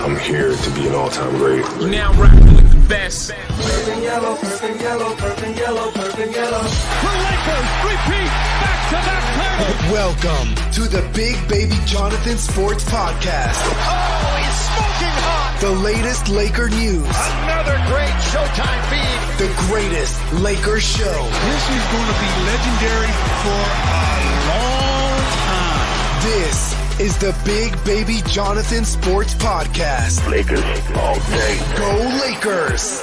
I'm here to be an all-time great. Now rocking with the best. Purple and yellow, purple and yellow, purple and yellow, purple and yellow. The Lakers repeat back-to-back titles. Welcome to the Big Baby Jonathan Sports Podcast. Oh, he's smoking hot. The latest Laker news. Another great Showtime feed. The greatest Lakers show. This is going to be legendary for a long time. This is the Big Baby Jonathan Sports Podcast. Lakers all day. Go Lakers!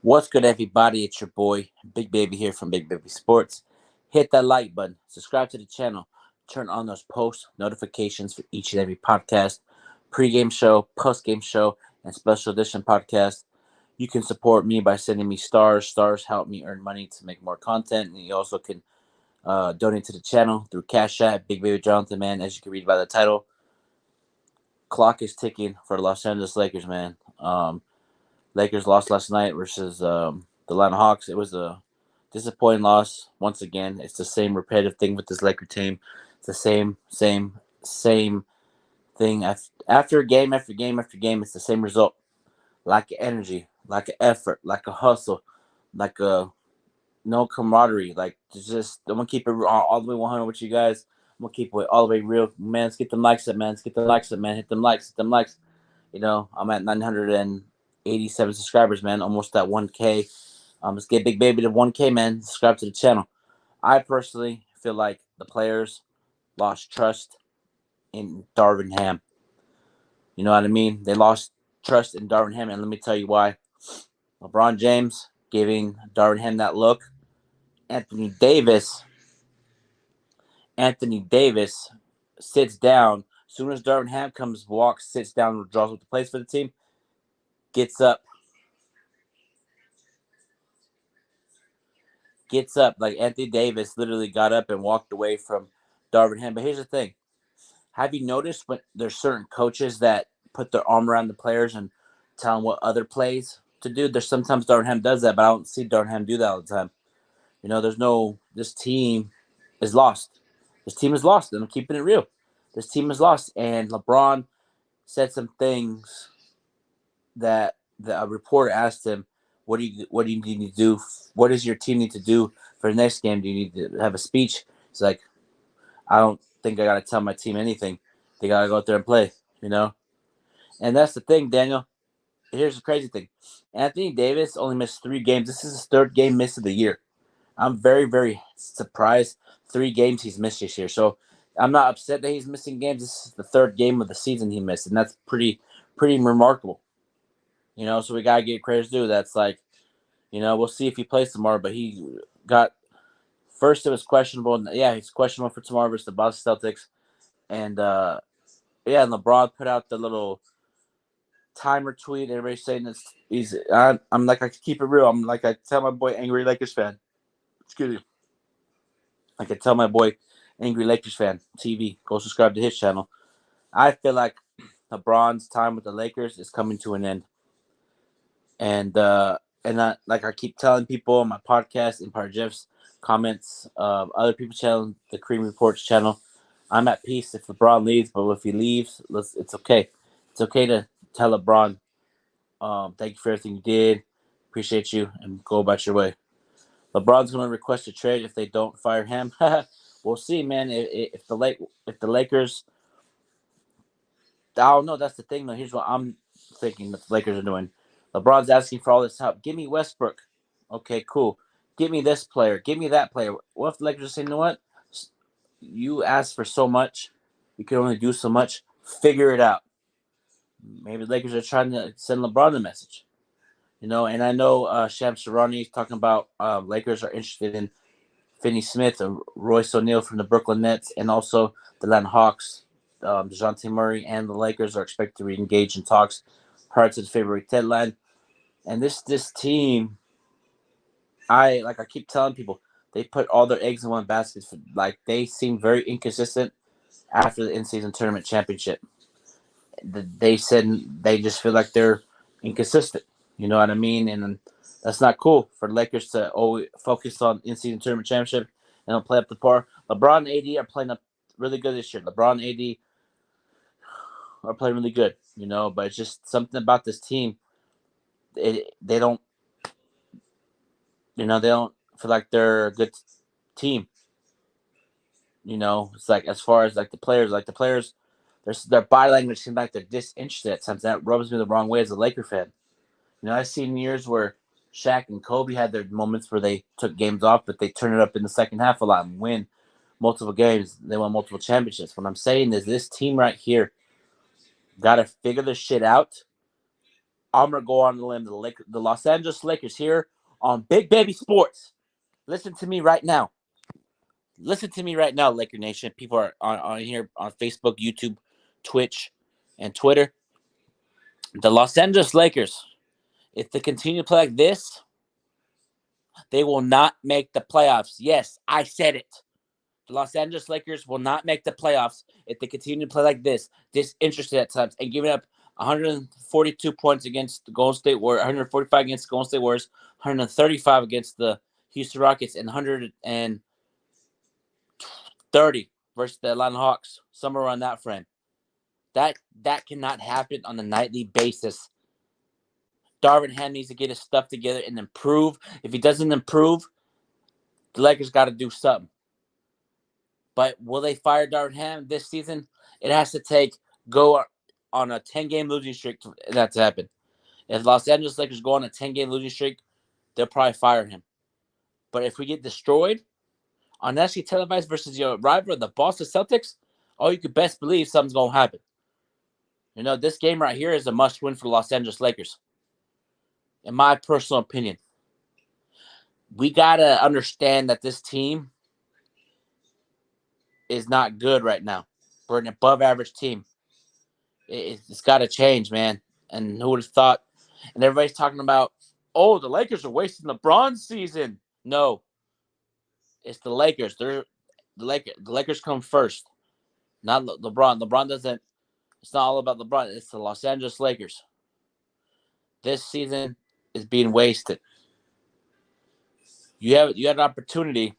What's good, everybody? It's your boy, Big Baby here from Big Baby Sports. Hit that like button, subscribe to the channel, turn on those post notifications for each and every podcast, pregame show, postgame show, and special edition podcast. You can support me by sending me stars. Stars help me earn money to make more content, and you also can donate to the channel through Cash App, Big Baby Jonathan, man. As you can read by the title, clock is ticking for the Los Angeles Lakers, man. Lakers lost last night versus the Atlanta Hawks. It was a disappointing loss. Once again, it's the same repetitive thing with this Laker team. It's the same thing. After game after game after game, it's the same result. Lack of energy, lack of effort, lack of hustle, like no camaraderie. Like, just I'm gonna keep it all the way 100 with you guys. I'm gonna keep it all the way real. Man, let's get them likes up, man. Let's get the likes up, man. Hit them likes. You know, I'm at 987 subscribers, man. Almost at 1K. Let's get Big Baby to 1K, man. Subscribe to the channel. I personally feel like the players lost trust in Darvin Ham. You know what I mean? They lost trust in Darvin Ham, and let me tell you why. LeBron James giving Darvin Ham that look. Anthony Davis sits down. As soon as Darvin Ham walks, sits down, draws up the plays for the team, gets up. Like Anthony Davis literally got up and walked away from Darvin Ham. But here's the thing. Have you noticed when there's certain coaches that put their arm around the players and tell them what other plays to do? There's sometimes Darvin Ham does that, but I don't see Darvin Ham do that all the time. You know, this team is lost. This team is lost, and I'm keeping it real. This team is lost, and LeBron said some things that a reporter asked him, what do you need to do? What does your team need to do for the next game? Do you need to have a speech? He's like, I don't think I got to tell my team anything. They got to go out there and play, you know? And that's the thing, Daniel. Here's the crazy thing. Anthony Davis only missed 3 games. This is his 3rd game miss of the year. I'm very, very surprised. 3 games he's missed this year. So I'm not upset that he's missing games. This is the 3rd game of the season he missed, and that's pretty remarkable. You know, so we got to get credit due. That's like, you know, we'll see if he plays tomorrow, but he got – first it was questionable. Yeah, he's questionable for tomorrow versus the Boston Celtics. And, and LeBron put out the little timer tweet. Everybody's saying this. I'm like, I keep it real. I'm like, I tell my boy, Angry Lakers fan. Excuse me. I can tell my boy, Angry Lakers fan, TV, go subscribe to his channel. I feel like LeBron's time with the Lakers is coming to an end. And like I keep telling people on my podcast, Empire Jeff's comments, other people's channel, the Cream Reports channel, I'm at peace if LeBron leaves, but if he leaves, it's okay. It's okay to tell LeBron, thank you for everything you did, appreciate you, and go about your way. LeBron's going to request a trade if they don't fire him. We'll see, man. If the Lakers, I don't know. That's the thing, though. Here's what I'm thinking that the Lakers are doing. LeBron's asking for all this help. Give me Westbrook. Okay, cool. Give me this player. Give me that player. What if the Lakers are saying, you know what? You asked for so much. You can only do so much. Figure it out. Maybe the Lakers are trying to send LeBron a message. You know, and I know Shams Charania is talking about Lakers are interested in Finney Smith and Royce O'Neal from the Brooklyn Nets, and also the Atlanta Hawks. DeJounte Murray and the Lakers are expected to re-engage in talks prior to the February deadline. And this team, I keep telling people, they put all their eggs in one basket. They seem very inconsistent after the in-season tournament championship. They said they just feel like they're inconsistent. You know what I mean? And that's not cool for the Lakers to always focus on in-season tournament championship and don't play up to par. LeBron and AD are playing up really good this year. LeBron, AD are playing really good, but it's just something about this team. They don't, they don't feel like they're a good team. It's like as far as like the players, their body language seems like they're disinterested at times. That rubs me the wrong way as a Laker fan. I've seen years where Shaq and Kobe had their moments where they took games off, but they turn it up in the second half a lot and win multiple games. They won multiple championships. What I'm saying is this team right here got to figure this shit out. I'm going to go on the limb. The Los Angeles Lakers here on Big Baby Sports. Listen to me right now. Laker Nation. People are on here on Facebook, YouTube, Twitch, and Twitter. The Los Angeles Lakers, if they continue to play like this, they will not make the playoffs. Yes, I said it. The Los Angeles Lakers will not make the playoffs if they continue to play like this, disinterested at times, and giving up 142 points against the Golden State Warriors, 145 against the Golden State Warriors, 135 against the Houston Rockets, and 130 versus the Atlanta Hawks, somewhere around that frame. That cannot happen on a nightly basis. Darvin Ham needs to get his stuff together and improve. If he doesn't improve, the Lakers got to do something. But will they fire Darvin Ham this season? It has to go on a 10-game losing streak for that to happen. If Los Angeles Lakers go on a 10-game losing streak, they'll probably fire him. But if we get destroyed on nationally televised versus your rival, the Boston Celtics, you could best believe something's going to happen. This game right here is a must-win for the Los Angeles Lakers. In my personal opinion. We got to understand that this team is not good right now. We're an above-average team. It's got to change, man. And who would have thought? And everybody's talking about, the Lakers are wasting LeBron's season. No. It's the Lakers. The Lakers come first, not LeBron. LeBron doesn't. It's not all about LeBron. It's the Los Angeles Lakers. This season is being wasted. You had an opportunity.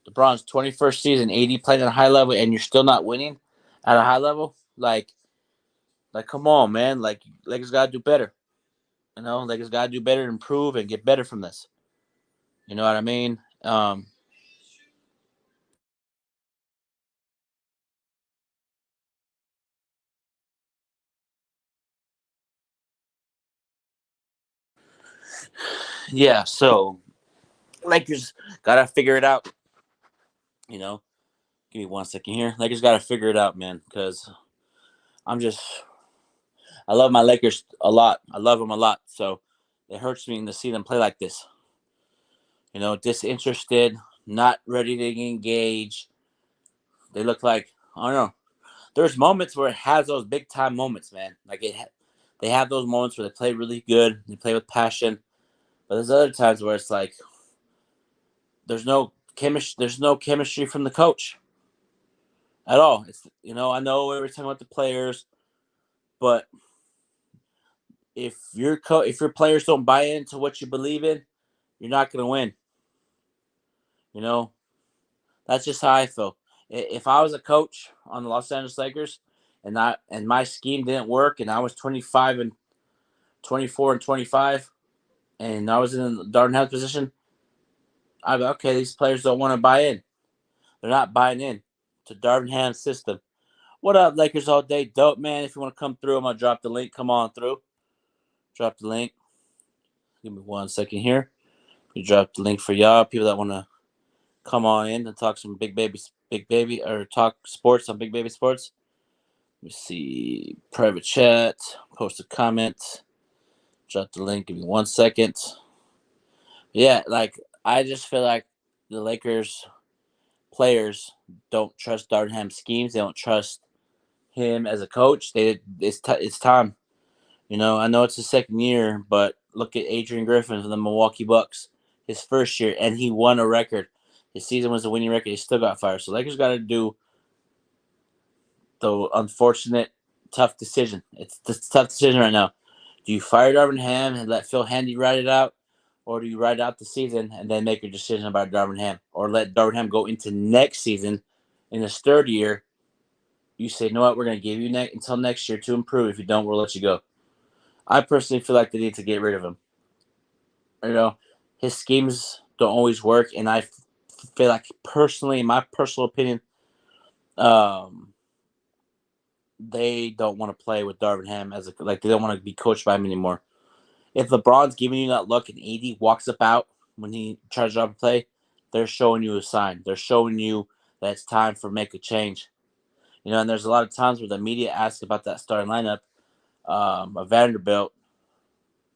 LeBron's 21st season, AD playing at a high level, and you're still not winning at a high level. Like, come on, man. Like, Lakers gotta do better. Lakers gotta do better, improve, and get better from this. You know what I mean? Yeah, so Lakers gotta figure it out. Give me 1 second here. Lakers gotta figure it out, man, because I love my Lakers a lot. I love them a lot. So it hurts me to see them play like this. Disinterested, not ready to engage. They look like, I don't know. There's moments where it has those big time moments, man. They have those moments where they play really good. They play with passion. But there's other times where it's like there's no chemistry from the coach at all. It's I know we're talking about the players, but if your players don't buy into what you believe in, you're not going to win. That's just how I feel. If I was a coach on the Los Angeles Lakers and my scheme didn't work and I was 25 and 24 and 25 and I was in the Darvin Ham position, I'd be okay, these players don't want to buy in. They're not buying in to Darvin Ham's system. What up, Lakers all day? Dope, man. If you want to come through, I'm going to drop the link. Come on through. Drop the link. Give me 1 second here. We drop the link for y'all, people that want to come on in and talk some big baby, or talk sports on Big Baby Sports. Let me see. Private chat. Post a comment. Drop the link. Give me 1 second. Yeah, I just feel like the Lakers players don't trust Darvin Ham's schemes. They don't trust him as a coach. It's time. I know it's his second year, but look at Adrian Griffin for the Milwaukee Bucks. His first year, and he won a record. His season was a winning record. He still got fired. So Lakers got to do the unfortunate, tough decision. It's a tough decision right now. Do you fire Darvin Ham and let Phil Handy ride it out? Or do you ride out the season and then make your decision about Darvin Ham? Or let Darvin Ham go into next season In his third year, you say, "You know what? We're going to give you until next year to improve. If you don't, we'll let you go." I personally feel like they need to get rid of him. His schemes don't always work, and I feel like personally, in my personal opinion, they don't want to play with Darvin Ham they don't want to be coached by him anymore. If LeBron's giving you that look and AD walks up out when he tries to drop a play, they're showing you a sign. They're showing you that it's time for make a change. And there's a lot of times where the media asks about that starting lineup of Vanderbilt,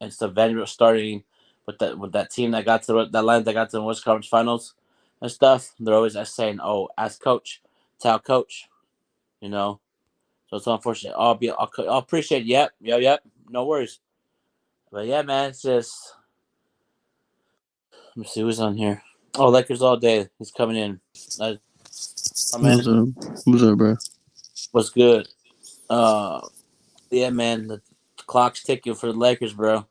and stuff. Vanderbilt starting with that team that got to that line that got to the West Conference Finals and stuff. They're always saying, "Oh, ask coach, tell coach," So it's unfortunate. I'll appreciate. Yep. No worries. But yeah, man, it's just. Let me see who's on here. Oh, Lakers all day. He's coming in. Man, What's up? What's up, bro? what's good? Yeah, man, the clock's ticking for the Lakers, bro.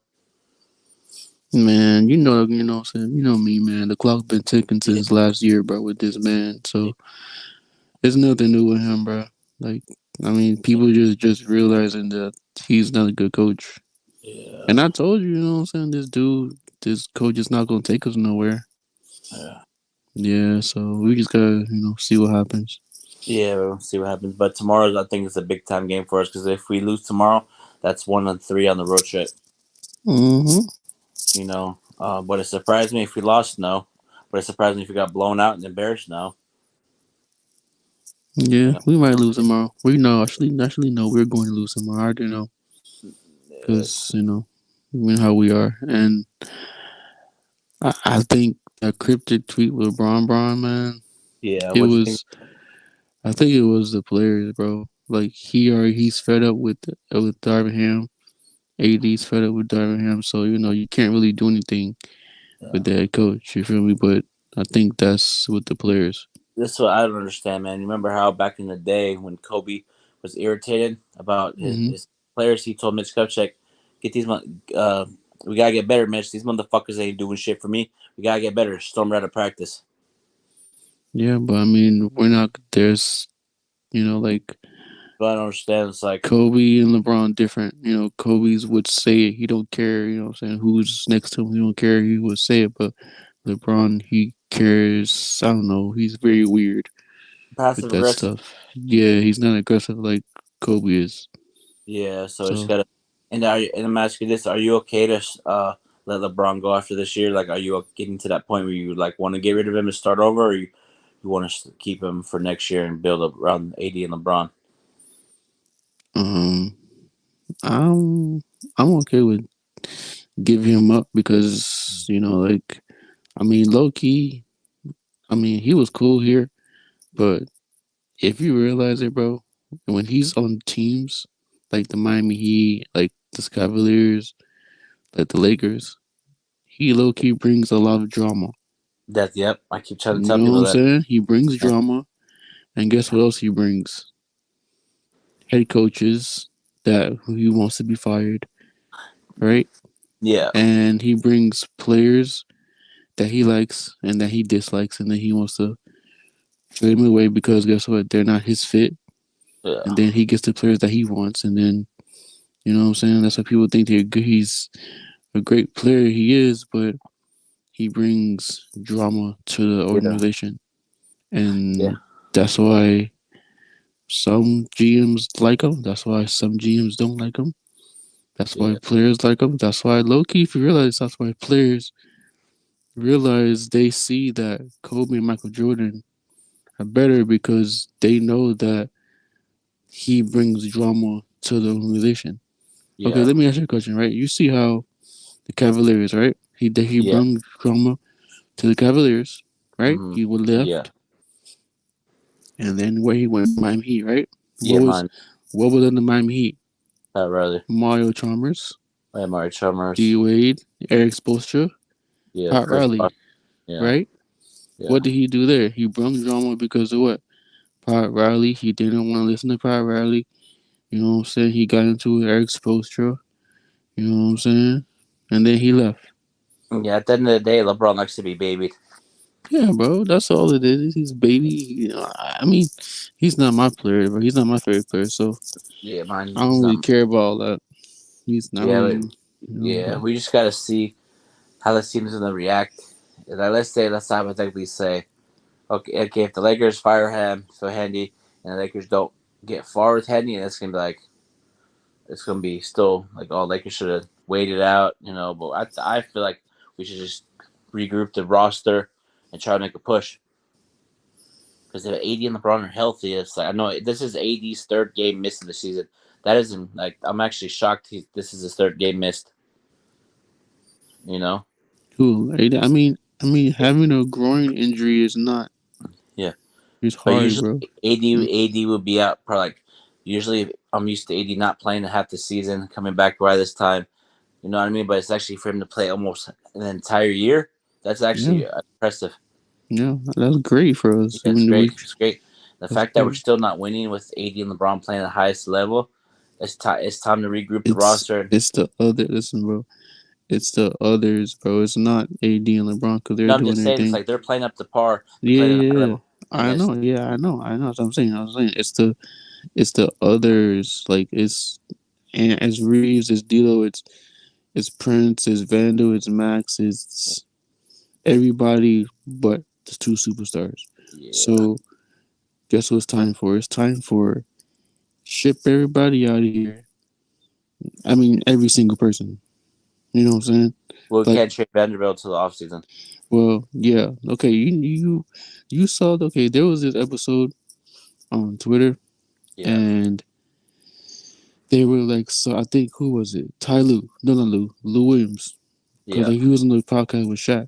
Man, you know what I'm saying? You know me, man. The clock's been ticking since last year, bro, with this man. So there's nothing new with him, bro. People just realizing that he's not a good coach. Yeah. And I told you, what I'm saying? This coach is not gonna take us nowhere. Yeah. Yeah, so we just gotta, see what happens. Yeah, we'll see what happens. But tomorrow, I think it's a big time game for us because if we lose tomorrow, that's 1 of 3 on the road trip. Mm-hmm. But it surprised me if we lost, no. But it surprised me if we got blown out and embarrassed, no. Yeah, we might lose tomorrow. We know, actually no, we're going to lose tomorrow. I already know. Because, how we are. And I think that cryptic tweet with Bron, man. Yeah, I think it was the players, bro. Like he's fed up with Darvin Ham. AD's fed up with Darvin Ham, so you can't really do anything with the head coach. You feel me? But I think that's with the players. This is what I don't understand, man. You remember how back in the day when Kobe was irritated about his players, he told Mitch Kupchak, "Get these we gotta get better, Mitch. These motherfuckers ain't doing shit for me. We gotta get better. Storm out of practice." Yeah, but we're not. There's, But I don't understand. It's like Kobe and LeBron different. Kobe's would say it. He don't care. What I'm saying, who's next to him. He don't care. He would say it. But LeBron, he cares. I don't know. He's very weird with that stuff. Yeah, he's not aggressive like Kobe is. Yeah, so it's gotta. And I'm asking this: are you okay to let LeBron go after this year? Like, are you getting to that point where you want to get rid of him and start over, or you want to keep him for next year and build up around AD and LeBron? I'm okay with giving him up because low key, he was cool here, but if you realize it, bro, when he's on teams like the Miami Heat, like the Cavaliers, like the Lakers, he low key brings a lot of drama. Yep. I keep trying to tell people that. You know what I'm saying? He brings drama, and guess what else he brings? Head coaches that he wants to be fired, right? Yeah. And he brings players that he likes and that he dislikes, and then he wants to trade them away because guess what? They're not his fit. Yeah. And then he gets the players that he wants, and then you know what I'm saying? That's why people think he's a great player. He is, but he brings drama to the organization, and that's why some GMs like him. That's why some GMs don't like him. That's why players like him. That's why, low-key, if you realize, that's why players realize they see that Kobe and Michael Jordan are better because they know that he brings drama to the organization. Yeah. Okay, let me ask you a question, right? You see how the Cavaliers, right? He brings drama to the Cavaliers, right? Mm-hmm. He was left. Yeah. And then where he went, Miami Heat, right? What was in the Miami Heat? Mario Chalmers. Mario Chalmers. D. Wade, Eric Spoelstra. Yeah. Pat Riley. Yeah. Right? Yeah. What did he do there? He brought drama because of what? Pat Riley. He didn't want to listen to Pat Riley. You know what I'm saying? He got into Eric Spoelstra. You know what I'm saying? And then he left. Yeah, at the end of the day, LeBron likes to be babied. Yeah, bro. That's all it is. He's baby. You know, I mean, he's not my player, but he's not my favorite player. So Yeah, mine I don't is really not. care about all that. He's not Yeah, really, but yeah, but we just gotta see how the team's gonna react. Like, let's hypothetically say, okay, if the Lakers fire him, so Handy, and the Lakers don't get far with Handy, and it's gonna be like, it's gonna be still like, oh, Lakers should have waited out, you know. But I feel like we should just regroup the roster and try to make a push. Because if AD and LeBron are healthy, it's like, I know this is AD's third game missed of the season. That isn't like, I'm actually shocked. This is his third game missed. You know. cool. I mean, having a groin injury is not. Yeah. It's But hard, usually bro. AD would be out probably like, usually I'm used to AD not playing half the season, coming back by this time. You know what I mean? But it's actually for him to play almost an entire year. That's actually impressive. Yeah, that's great for us. Yeah, it's Even great. It's great. The that's fact that we're great. still not winning with AD and LeBron playing at the highest level, it's time to regroup the roster. It's the other. Listen, bro. It's the others, bro. It's not AD and LeBron because they're No, I'm doing just saying it's everything. like they're playing up to par. They're Yeah, playing at a high yeah, yeah. level. And I it's know. Yeah, I know. That's what I'm saying. It's the others. Like and it's Reeves, it's D'Lo, it's Prince, it's Vandal, it's Max, it's everybody but the two superstars. yeah. So guess what it's time for? It's time for ship everybody out of here. I mean, every single person. You know what I'm saying? Well, we Like, can't trade Vanderbilt to the offseason. well, yeah. Okay, you saw. Okay, there was this episode on Twitter, Yeah. and they were like, so I think who was it? Ty Lue, no, not Lou Williams, because Yeah. like he was on the podcast with Shaq,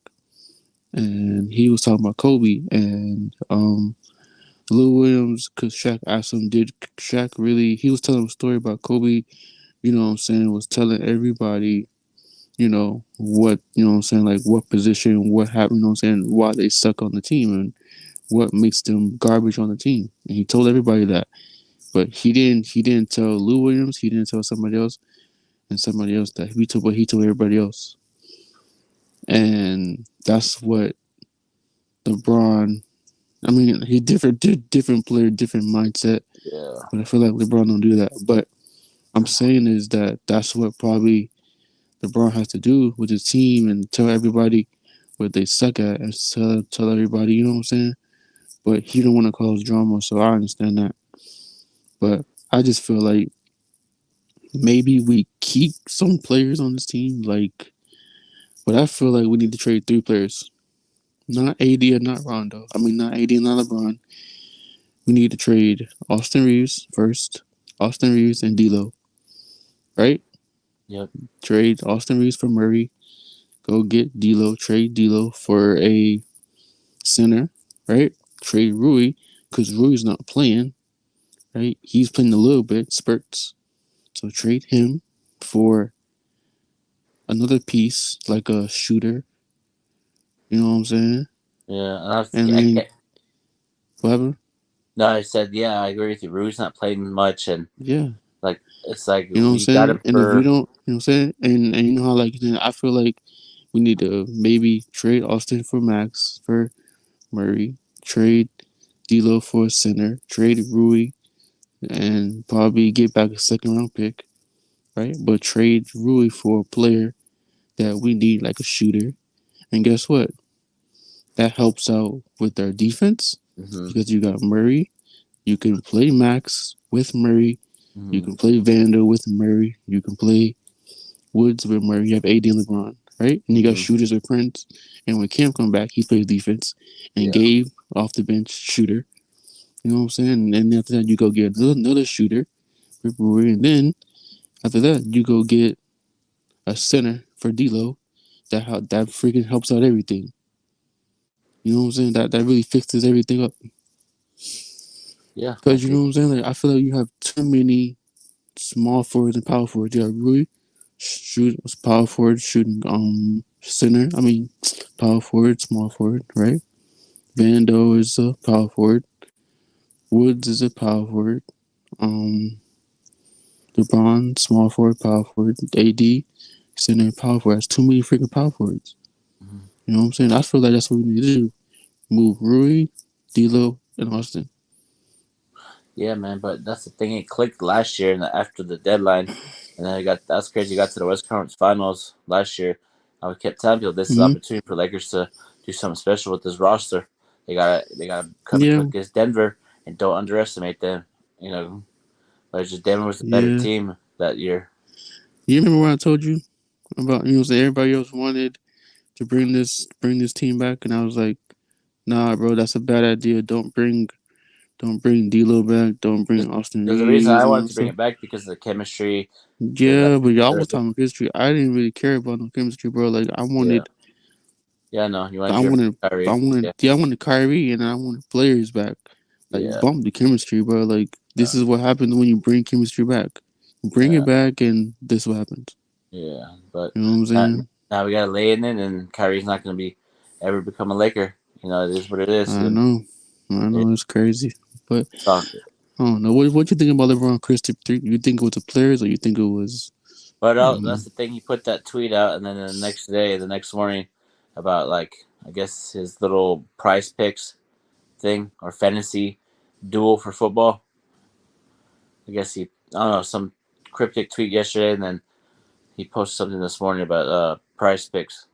and he was talking about Kobe, and Lou Williams, because Shaq asked him, did Shaq really? He was telling a story about Kobe. You know what I'm saying? Was telling everybody, what, what I'm saying, like what position, what happened, you know what I'm saying, why they suck on the team and what makes them garbage on the team. And he told everybody that. But he didn't tell Lou Williams, he didn't tell somebody else, and somebody else that he told everybody else. And that's what LeBron, I mean, he different player, different mindset. Yeah. But I feel like LeBron don't do that. But I'm saying is that that's what probably LeBron has to do with his team and tell everybody what they suck at and tell everybody, you know what I'm saying? But he don't want to cause drama, so I understand that. But I just feel like maybe we keep some players on this team, but I feel like we need to trade 3 players. Not AD or not Rondo. I mean, not AD and not LeBron. We need to trade Austin Reeves first. Austin Reeves and D'Lo. Right? Yep. Trade Austin Reeves for Murray. Go get D'Lo. Trade D'Lo for a center. Right? Trade Rui because Rui's not playing. Right? He's playing a little bit, spurts. So trade him for another piece, like a shooter. You know what I'm saying? Yeah. And then, what happened? No, I said, yeah, I agree with you. Rui's not playing much, and Yeah. like it's like, You know what I'm we saying? got him And if for. we don't, you know what I'm saying? And you know how, then I feel like we need to maybe trade Austin for Max, for Murray, trade D'Lo for a center, trade Rui, and probably get back a 2nd round pick, right? But trade Rui for a player that we need, like a shooter. And guess what? That helps out with our defense because you got Murray. You can play Max with Murray. You can play Vandal with Murray. You can play Woods with Murray. You have AD and LeBron, right? And you got shooters with Prince. And when Cam come back, he plays defense. And Gabe off the bench, shooter. You know what I'm saying? And then after that, you go get another shooter with Rui. And then after that, you go get a center for D'Lo. That freaking helps out everything. You know what I'm saying? That really fixes everything up. Yeah. Because you know what I'm saying? Like, I feel like you have too many small forwards and power forwards. You have Rui, power forward, shooting center. I mean, power forward, small forward, right? Vando is a power forward. Woods is a power forward. LeBron, small forward, power forward. AD, center, power forward. That's too many freaking power forwards. You know what I'm saying? I feel like that's what we need to do. move Rui, D'Lo, and Austin. Yeah, man, but that's the thing. It clicked last year and after the deadline, and then that's crazy. Got to the West Conference Finals last year. I kept telling people this is an Mhm. opportunity for Lakers to do something special with this roster. They gotta come Yeah, against Denver and don't underestimate them. You know, but it's just Denver was the better yeah. team that year. You remember what I told you about? Everybody else wanted to bring this team back, and I was like, nah, bro, that's a bad idea. Don't bring D'Lo back. Don't There's, bring Austin there's a reason Reeves I and wanted all to bring stuff. it back because of the chemistry. Yeah, but y'all was talking chemistry. I didn't really care about no chemistry, bro. Like Yeah, yeah, no, you want I to give wanted, Kyrie. Yeah, I wanted Kyrie, and I wanted players back. Like yeah, bump the chemistry, bro. Like this yeah, is what happens when you bring chemistry back. Bring yeah, it back, and this what happens. yeah. But You know what I'm now, saying? now we gotta lay it in, and Kyrie's not gonna be ever become a Laker. You know, it is what it is. I And know, it's it's crazy, but all, I don't know. What you think about LeBron Chris tip three? You think it was the players, or you think it was? but that's Um, the thing. He put that tweet out, and then the next morning, about like I guess his little prize picks thing or fantasy duel for football. I guess I don't know, some cryptic tweet yesterday, and then he posted something this morning about prize picks.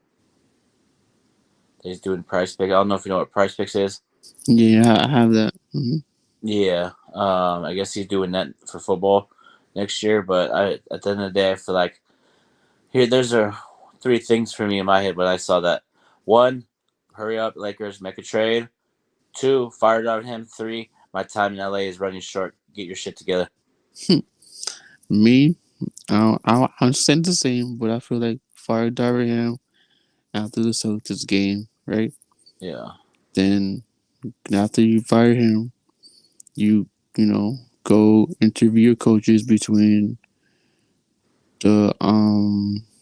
He's doing prize pick. I don't know if you know what prize picks is. yeah, I have that. Yeah, I guess he's doing that for football next year. But at the end of the day, I feel like there's three things for me in my head when I saw that. One, hurry up, Lakers, make a trade. Two, fire Darvin Ham. Three, my time in LA is running short. Get your shit together. Me, I'm saying the same, but I feel like fire Darvin after the Celtics game, right? Yeah, Then after you fire him, you go interview your coaches between the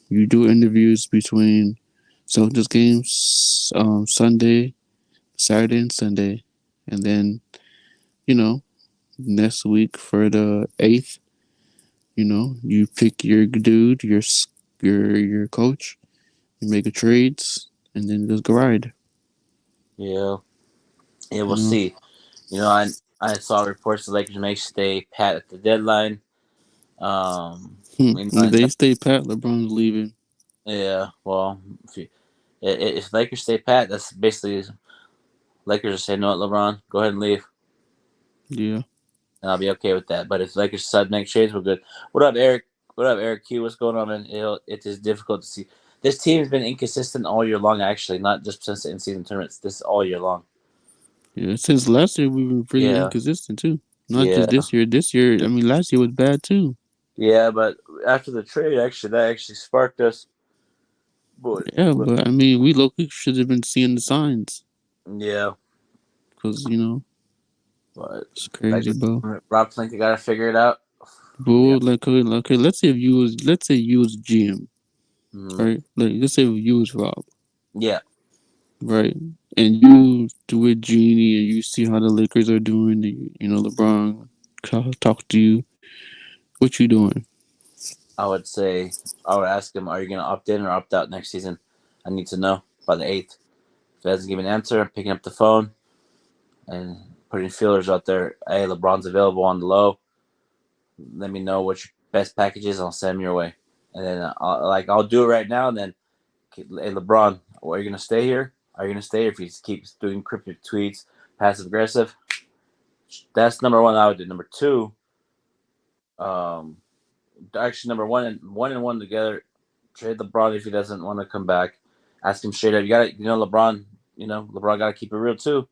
you do interviews between Celtics games Sunday, Saturday and Sunday, and then you know next week for the 8th, you pick your dude, your coach, you make a trades, and then just go ride. yeah, yeah. You We'll know, see. I saw reports the Lakers may stay pat at the deadline. If they stay pat, LeBron's leaving. Yeah. Well, if Lakers stay pat, that's basically Lakers are saying, "No, LeBron, go ahead and leave," Yeah. and I'll be okay with that. But if Lakers decide to make trades, we're good. What up, Eric? What up, Eric Q? What's going on, man? It is difficult to see. This team has been inconsistent all year long. Actually, not just since the in-season tournaments. This is all year long. Yeah, since last year we were pretty Yeah. inconsistent too. Not Yeah. just this year. This year, I mean, last year was bad too. Yeah, but after the trade, that actually sparked us. Yeah, but I mean, we local should have been seeing the signs Yeah, because but it's crazy, bro. Rob Pelinka got to figure it out. But okay, let's say you was GM, right? Like let's say you was Rob, Yeah, right? And you do it, Genie, and you see how the Lakers are doing. LeBron talk to you. What you doing? I would ask him, are you going to opt in or opt out next season? I need to know by the 8th. If he doesn't give me an answer, I'm picking up the phone and putting feelers out there. Hey, LeBron's available on the low. Let me know what your best package is. I'll send them your way. And then I'll do it right now. And then, hey, LeBron, are you going to stay here? Are you going to stay here if he keeps doing cryptic tweets, passive aggressive? That's number one I would do. Number two, actually number one and one together, trade LeBron if he doesn't want to come back. Ask him straight up. LeBron. LeBron got to keep it real too.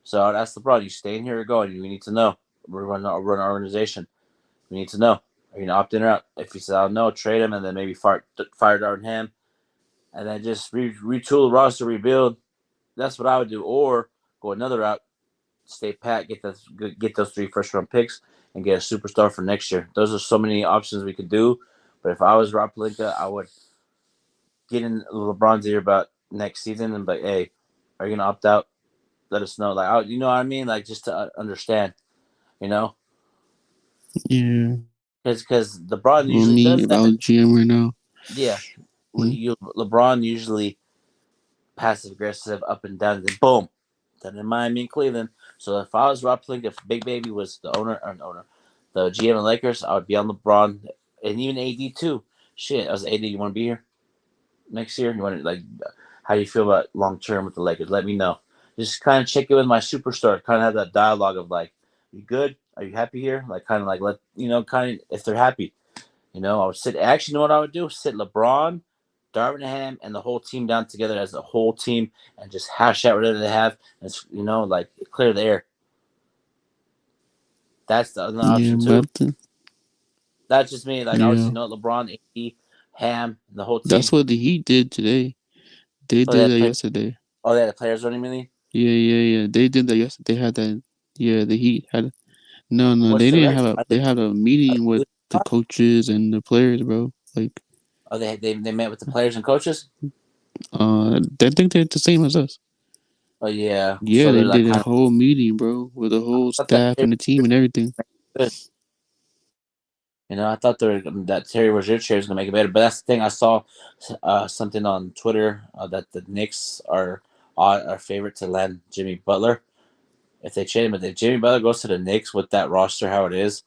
So I'd ask LeBron, you staying here or going? We need to know. We're run our organization. We need to know. Are you gonna opt in or out? If he says, "I'll no," trade him, and then maybe fire Darvin Ham, and then just retool the roster, rebuild. That's what I would do. Or go another route, stay pat, get those 3 first-round picks, and get a superstar for next year. Those are so many options we could do. But if I was Rob Pelinka, I would get in LeBron's ear about next season and be like, hey, are you gonna opt out? Let us know. Like, you know what I mean? Like, just to understand, you know? Yeah. Because LeBron Well, usually me, does if I was that. GM right now, Yeah. LeBron usually passive aggressive, up and down, and then boom, done in Miami and Cleveland. So if I was Rob Pelinka, if Big Baby was the the GM of Lakers, I would be on LeBron and even AD too. Shit, as AD, you want to be here next year? You want to how do you feel about long term with the Lakers? Let me know. Just kind of check in with my superstar. Kind of have that dialogue of like, you good? Are you happy here? Like kind of like kind of if they're happy. I would sit. Actually, you know what I would do? Sit LeBron, Darvin Ham, and the whole team down together as a whole team and just hash out whatever they have. And like clear the air. That's the other option too. That's just me. Like I would LeBron, AD, Ham, and the whole team. That's what the Heat did today. They did that yesterday. Oh, they had the players running, really? Yeah. They did that yesterday. They had that. Yeah, the Heat had. No, they didn't have a. They had a meeting with the coaches and the players, bro. Like. Oh, they met with the players and coaches. They think they're the same as us. Oh yeah. Yeah, so they did a whole meeting, bro, with the whole staff and the team and everything. I thought that Terry Rozier chair is gonna make it better, but that's the thing. I saw something on Twitter that the Knicks are favorite to land Jimmy Butler. If they change him, if Jimmy Butler goes to the Knicks with that roster, how it is,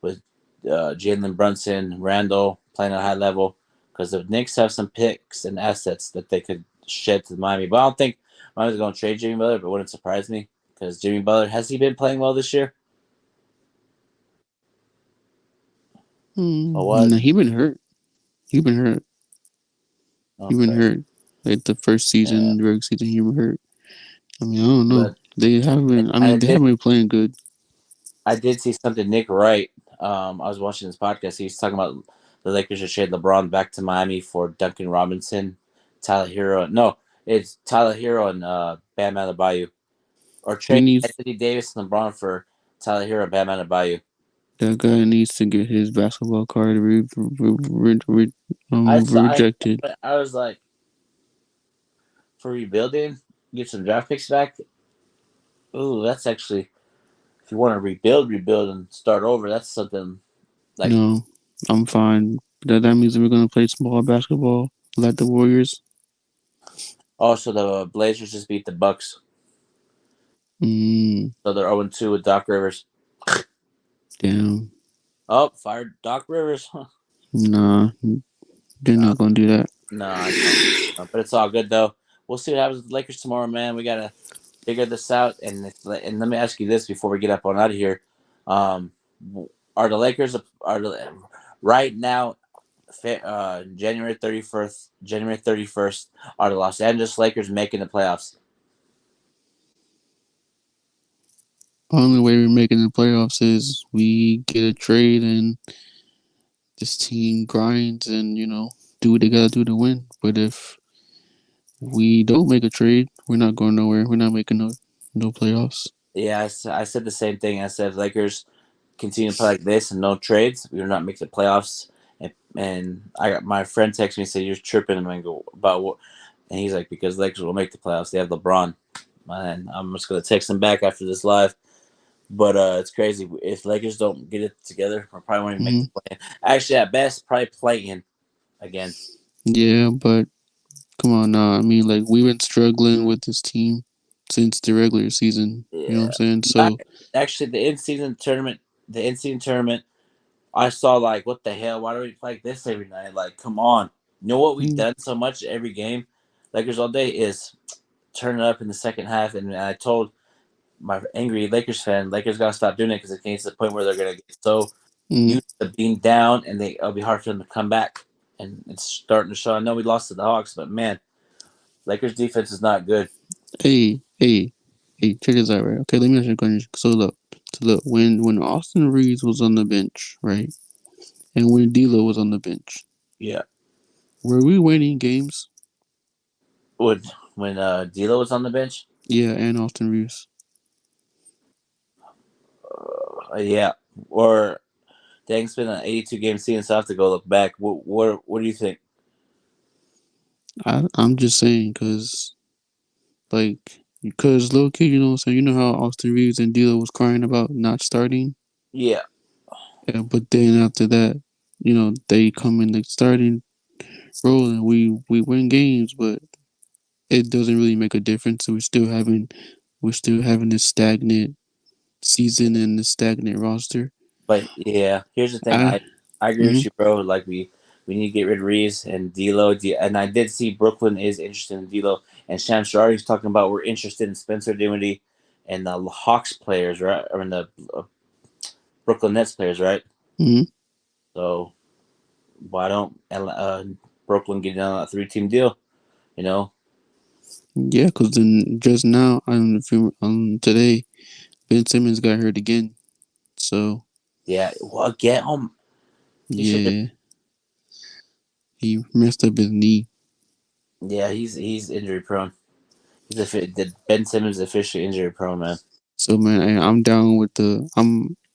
with Jalen Brunson, Randall playing at a high level, because the Knicks have some picks and assets that they could shed to Miami. But I don't think Miami's going to trade Jimmy Butler, but it wouldn't surprise me, because Jimmy Butler, has he been playing well this year? Or what? No, he been hurt. Okay. He been hurt. Like the first season, the regular season, he been hurt. I mean, I don't know. But they haven't been. They haven't been playing good. I did see something. Nick Wright. I was watching this podcast. He's talking about the Lakers should trade LeBron back to Miami for Duncan Robinson, Tyler Hero. No, it's Tyler Hero and Bam Adebayo, or trade Anthony Davis and LeBron for Tyler Hero and Bam Adebayo. That guy needs to get his basketball card rejected. I was like, for rebuilding, get some draft picks back. Ooh, that's actually, if you want to rebuild and start over, that's something. Like, no, I'm fine. That means we're gonna play small basketball like the Warriors. Also, the Blazers just beat the Bucks. So they're 0-2 with Doc Rivers. Damn. Oh, fired Doc Rivers. Nah, they're not gonna do that. Nah, but it's all good though. We'll see what happens with the Lakers tomorrow, man. We gotta figure this out. And let me ask you this before we get up on out of here: are the Lakers right now? January 31st, are the Los Angeles Lakers making the playoffs? Only way we're making the playoffs is we get a trade and this team grinds and, do what they gotta do to win. But if we don't make a trade, we're not going nowhere. We're not making no playoffs. Yeah, I said the same thing. I said if Lakers continue to play like this and no trades, we will not make the playoffs. And I got my friend text me and said, "You're tripping." And I go, "About what?" And he's like, "Because Lakers will make the playoffs. They have LeBron." Man, I'm just gonna text him back after this live. But it's crazy. If Lakers don't get it together, we probably won't even make the play. Actually, at best, probably play in again. Yeah, but come on now. I mean, like, we've been struggling with this team since the regular season. Yeah. You know what I'm saying? So actually, the in-season tournament, I saw like, what the hell? Why do we play like this every night? Like, come on. You know what we've done so much every game, Lakers all day, is turn it up in the second half. And I told my angry Lakers fan, Lakers got to stop doing it because it gets to the point where they're going to get so used to being down and it'll be hard for them to come back. And it's starting to show. I know we lost to the Hawks, but man, Lakers defense is not good. Hey, check this out, right? Okay, let me ask you a question. So look, when Austin Reeves was on the bench, right, and when D'Lo was on the bench, yeah, were we winning games? When D'Lo was on the bench? Yeah, and Austin Reeves. Yeah, or dang, it's been an 82-game season, so I have to go look back. What do you think? I'm just saying, because low key, you know what I'm saying? You know how Austin Reeves and D'Lo was crying about not starting? Yeah. But then after that, they come in the starting role and we win games, but it doesn't really make a difference. So we're still having we're still having this stagnant season and this stagnant roster. But yeah, here's the thing. I I agree with you, bro. Like we need to get rid of Reeves and D'Lo. And I did see Brooklyn is interested in D'Lo, and Sham Shardy's talking about we're interested in Spencer Dinwiddie and the Hawks players, right? Or in the Brooklyn Nets players, right? Mm-hmm. So why don't Brooklyn get down a 3-team deal? You know? Yeah, because then just now today, Ben Simmons got hurt again. So Yeah. Well, get him. yeah, he messed up his knee. Yeah, he's injury prone. Ben Simmons is officially injury prone, man. So man, I'm down with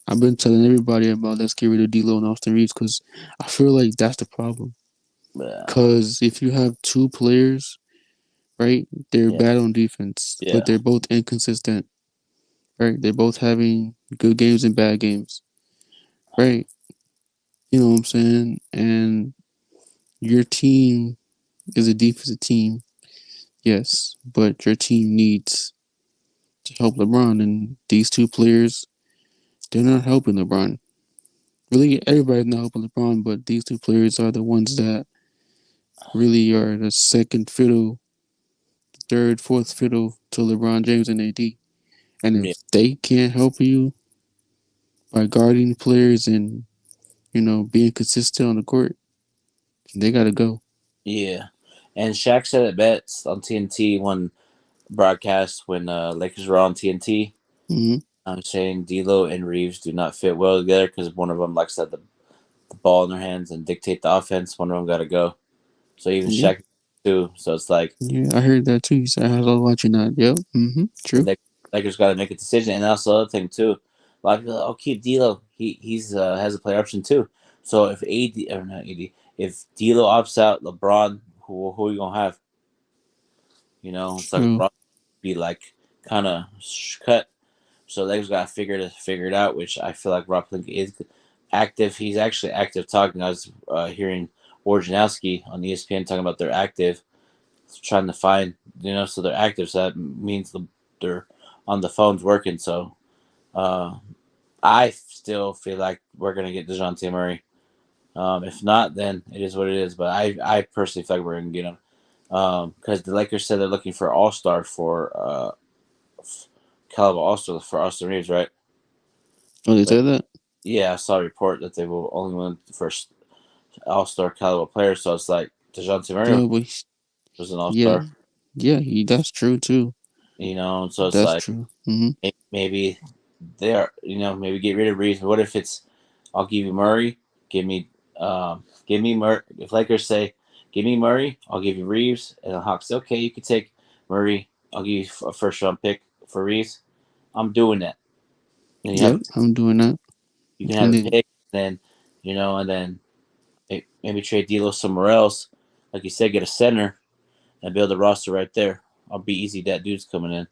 I've been telling everybody about let's get rid of D'Lo and Austin Reeves because I feel like that's the problem. Yeah. Because if you have two players, right, they're bad on defense, but they're both inconsistent. Right, they're both having good games and bad games. Right, you know what I'm saying? And your team is a defensive team, yes, but your team needs to help LeBron, and these two players, they're not helping LeBron. Really, everybody's not helping LeBron, but these two players are the ones that really are the second fiddle, third, fourth fiddle to LeBron James and AD. And if they can't help you by guarding players and, being consistent on the court, they got to go. Yeah. And Shaq said it best on TNT one broadcast when Lakers were on TNT. Mm-hmm. I'm saying D'Lo and Reeves do not fit well together because one of them likes to have the ball in their hands and dictate the offense. One of them got to go. So even Shaq too. So it's like, yeah, I heard that too. He said I was watching that. Yep. Mm-hmm. True. The Lakers got to make a decision, and also the other thing too. A lot of people are like, oh, keep D'Lo. He's has a player option too. So if if D'Lo opts out, LeBron, who are you gonna have? It's like LeBron be like kind of cut. So Lakers got to figure it out, which I feel like Rob Pelinka is active. He's actually active talking. I was hearing Wojnarowski on ESPN talking about they're active, trying to find, so they're active. So that means they're on the phones working. So I still feel like we're going to get DeJounte Murray. If not, then it is what it is. But I personally feel like we're going to get him because the Lakers said they're looking for All-Star for caliber All-Star for Austin Reeves, right? Oh, they said that? Yeah, I saw a report that they will only win the first All-Star caliber player. So it's like DeJounte Murray was an All-Star. Yeah, that's true too. So it's that's like true. Mm-hmm. Maybe they are, maybe get rid of Reeves. But what if it's, I'll give you Murray, give me Murray. If Lakers say, give me Murray, I'll give you Reeves, and the Hawks say, okay, you can take Murray, I'll give you a first-round pick for Reeves. I'm doing that. I'm doing that. You can have a pick, then, and then maybe trade D'Lo somewhere else. Like you said, get a center and build a roster right there. I'll be easy. That dude's coming in.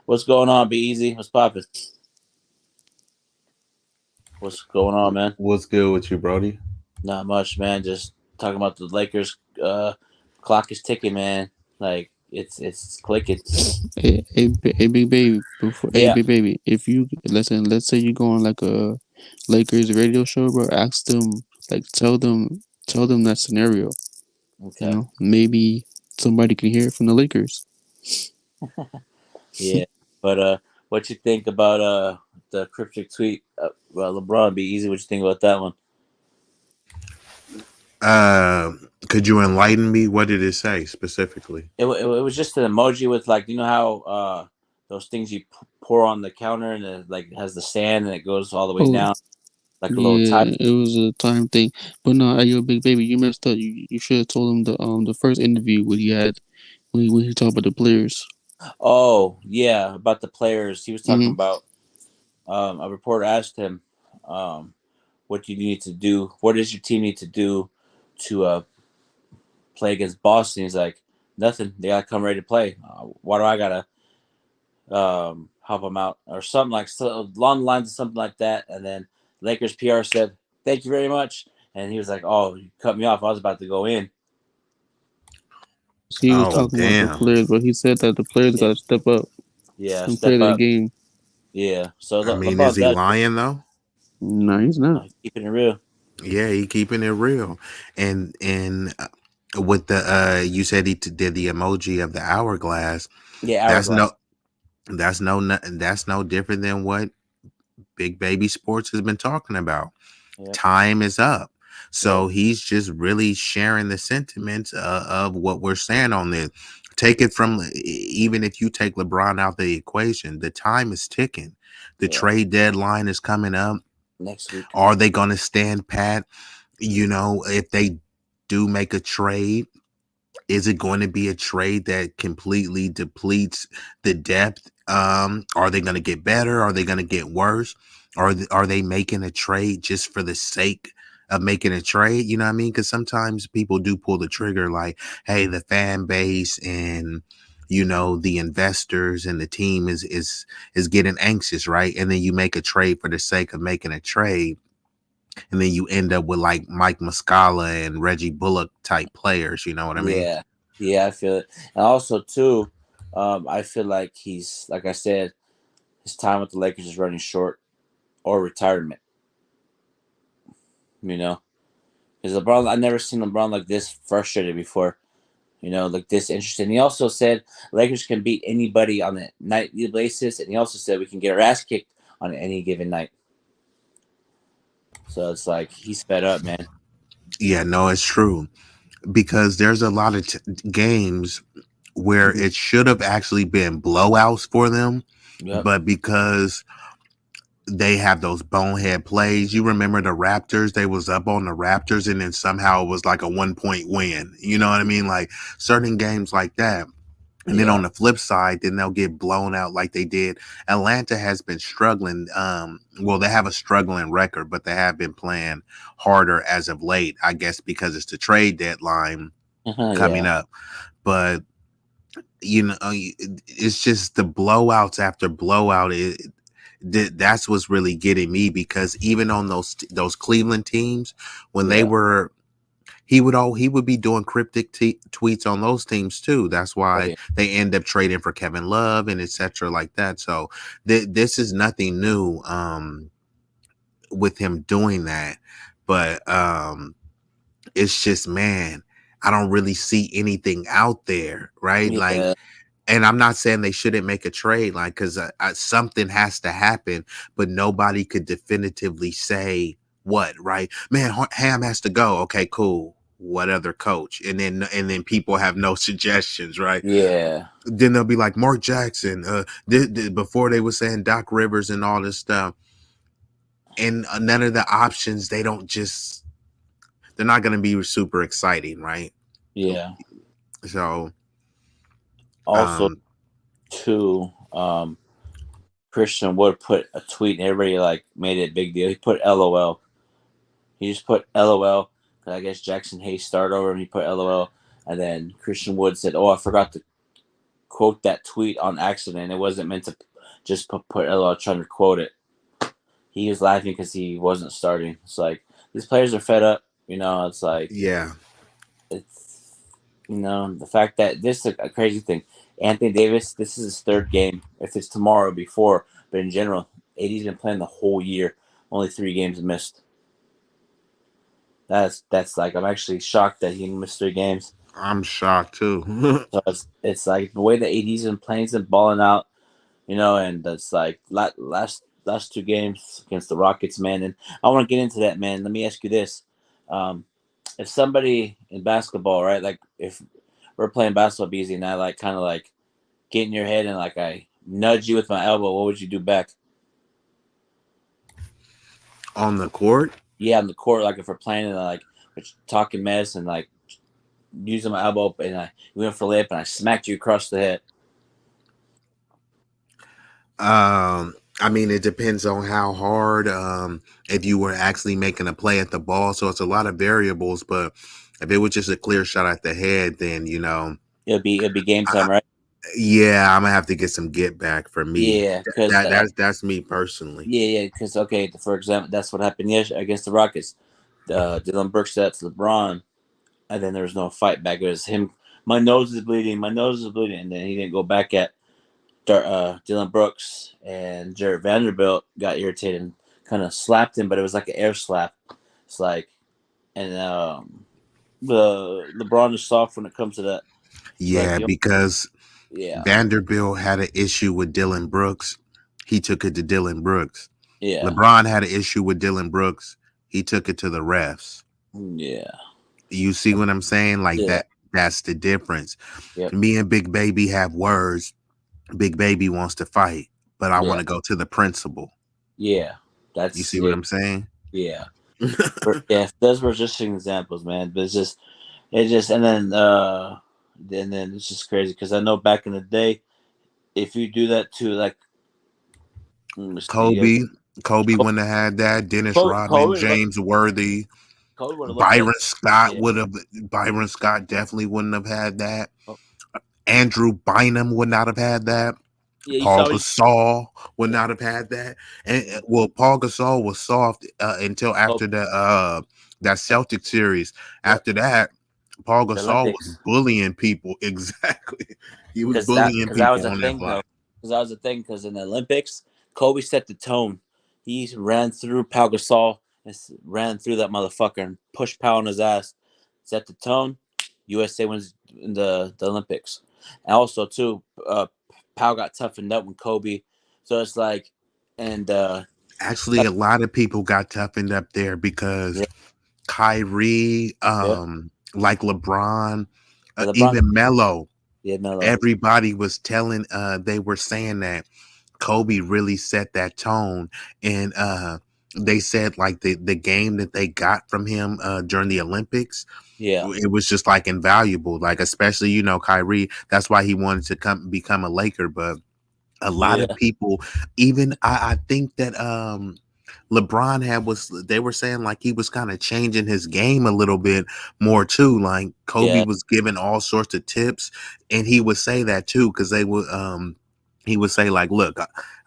What's going on, Be Easy? What's popping? What's going on, man? What's good with you, Brody? Not much, man. Just talking about the Lakers. Clock is ticking, man. Like it's clicking. Hey, big baby. Big baby. If you let's say you go on like a Lakers radio show, bro. Ask them, like, tell them that scenario. Okay. Maybe somebody can hear it from the Lakers. Yeah, but what you think about the cryptic tweet? LeBron, Be Easy. What you think about that one? Could you enlighten me? What did it say specifically? It was just an emoji with, like, how those things you pour on the counter and it like has the sand and it goes all the way down, like a little time. It was a time thing. But no, you're a big baby. You messed up. You should have told him the first interview when he had when he talked about the players. Oh yeah, about the players. He was talking about. A reporter asked him, "What do you need to do? What does your team need to do to play against Boston?" He's like, "Nothing. They gotta come ready to play. Why do I gotta help them out or something like so along the lines of something like that?" And then Lakers PR said, "Thank you very much." And he was like, "Oh, you cut me off. I was about to go in." He was talking about the players, but he said that the players got to step up. Yeah, and step play that up. game. Yeah. So I mean, is LeBron he does lying though? No, he's not. keeping it real. Yeah, he keeping it real. And with the you said he did the emoji of the hourglass. Yeah, That's hourglass. that's no different than what Big Baby Sports has been talking about. Yeah. Time is up. So he's just really sharing the sentiments of what we're saying on this. Take it from, even if you take LeBron out the equation, the time is ticking. The trade deadline is coming up Next week. Are they going to stand pat? If they do make a trade, is it going to be a trade that completely depletes the depth? Are they going to get better? Are they going to get worse? Are they making a trade just for the sake of making a trade? You know what I mean? Because sometimes people do pull the trigger like, hey, the fan base and the investors and the team is getting anxious, right? And then you make a trade for the sake of making a trade. And then you end up with like Mike Muscala and Reggie Bullock type players. You know what I mean? Yeah, I feel it. And also too, I feel like he's, like I said, his time with the Lakers is running short, or retirement. Because LeBron, I've never seen LeBron like this frustrated before. Like this interested. And he also said Lakers can beat anybody on a nightly basis, and he also said we can get our ass kicked on any given night. So it's like he's fed up, man. Yeah, no, it's true. Because there's a lot of games where it should have actually been blowouts for them. Yep. But because they have those bonehead plays, you remember the Raptors, they was up on the Raptors and then somehow it was like a 1-point win. You know what I mean? Like certain games like that. And then on the flip side, then they'll get blown out like they did. Atlanta has been struggling. They have a struggling record, but they have been playing harder as of late, I guess, because it's the trade deadline coming up. But, it's just the blowouts after blowout. That's what's really getting me, because even on those Cleveland teams, when they were, he would be doing cryptic tweets on those teams too. That's why they end up trading for Kevin Love and etc. like that. So this is nothing new with him doing that. But it's just, man, I don't really see anything out there, right? Yeah. Like, and I'm not saying they shouldn't make a trade, like, because something has to happen, but nobody could definitively say what, right? Man, Ham has to go. Okay, cool. What other coach? And then people have no suggestions, right? Yeah. Then they'll be like Mark Jackson. Before they were saying Doc Rivers and all this stuff, and none of the options. They're not going to be super exciting, right? Yeah. So. Also, too, Christian Wood put a tweet and everybody like made it a big deal. He put LOL. He just put LOL. I guess Jackson Hayes started over and he put LOL. And then Christian Wood said, "Oh, I forgot to quote that tweet on accident. It wasn't meant to just put LOL, trying to quote it." He was laughing because he wasn't starting. It's like, these players are fed up. It's like, yeah. It's, the fact that this is a crazy thing. Anthony Davis, this is his third game. If it's tomorrow, before. But in general, AD's been playing the whole year. Only 3 games missed. That's like, I'm actually shocked that he missed 3 games. I'm shocked too. So it's like the way that AD's been playing, he's been balling out, and that's like last 2 games against the Rockets, man. And I want to get into that, man. Let me ask you this. If somebody in basketball, right, like if we're playing basketball, BZ, and I like kind of like get in your head and like I nudge you with my elbow, what would you do back? On the court? Yeah, on the court. Like if we're playing and like we're talking mess and like using my elbow and I went for a lip and I smacked you across the head. I mean, it depends on how hard. If you were actually making a play at the ball, so it's a lot of variables. But if it was just a clear shot at the head, then it'd be game time, right? Yeah, I'm gonna have to get some get back for me. Yeah, that's me personally. Yeah, because for example, that's what happened yesterday against the Rockets. Dylan Brooks said to LeBron, and then there was no fight back. It was him. My nose is bleeding, and then he didn't go back at Dylan Brooks and Jared Vanderbilt got irritated and kind of slapped him, but it was like an air slap. It's like, and the LeBron is soft when it comes to that. Yeah, because Yeah, Vanderbilt had an issue with Dylan Brooks. He took it to Dylan Brooks. yeah, LeBron had an issue with Dylan Brooks. He took it to the refs. yeah, You see what I'm saying? Like Yeah. that's the difference. Yep. Me and Big Baby have words. Big Baby wants to fight, but I Yeah. want to go to the principal. yeah. That's You see what I'm saying? Yeah, yeah. Those were just examples, man. But and then it's just crazy because I know back in the day, if you do that to like Kobe wouldn't have had that. Dennis Rodman, Kobe James Worthy, Kobe would have Byron Scott Yeah. would have. Byron Scott definitely wouldn't have had that. Oh. Andrew Bynum would not have had that. Yeah, Paul Gasol would not have had that. And well, Paul Gasol was soft until after that Celtic series. After that, Paul Gasol was bullying people. Exactly, he was bullying people on that line. Because that was the thing. Because in the Olympics, Kobe set the tone. He ran through Paul Gasol and ran through that motherfucker and pushed Pau on his ass. Set the tone. USA wins in the Olympics. And also too, Pau got toughened up with Kobe. So it's like, and actually, a lot of people got toughened up there because Kyrie, like LeBron, even Melo. Yeah, Melo. Everybody was telling, they were saying that Kobe really set that tone, and they said like the game that they got from him during the Olympics, it was just like invaluable. Like especially Kyrie, that's why he wanted to become a Laker. But a lot of people, even I think that LeBron they were saying like he was kind of changing his game a little bit more too. Like Kobe was giving all sorts of tips, and he would say that too because they would he would say like, look,